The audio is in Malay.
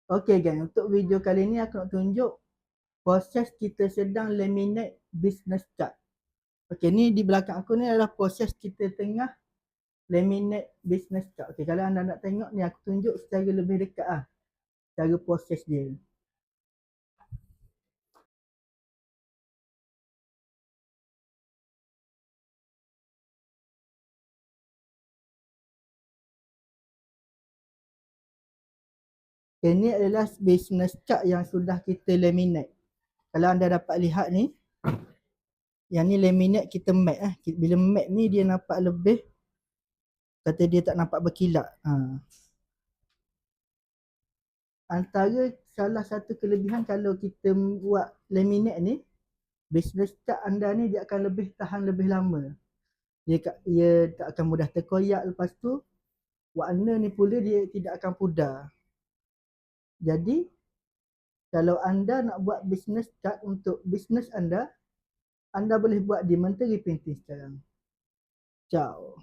Okey gang, untuk video kali ni aku nak tunjuk proses kita sedang laminate business card. Okey, ni di belakang aku ni adalah proses kita tengah laminate business card. Okey, kalau anda nak tengok ni aku tunjuk secara lebih dekat cara proses dia. Ini adalah business card yang sudah kita laminate. Kalau anda dapat lihat ni, yang ni laminate kita matte . Bila matte ni dia nampak lebih, kata dia tak nampak berkilat. Antara salah satu kelebihan kalau kita buat laminate ni, business card anda ni dia akan lebih tahan lebih lama. Ia tak akan mudah terkoyak, lepas tu warna ni pula dia tidak akan pudar. Jadi kalau anda nak buat business card untuk business anda boleh buat di Menteri Printing sekarang. Ciao.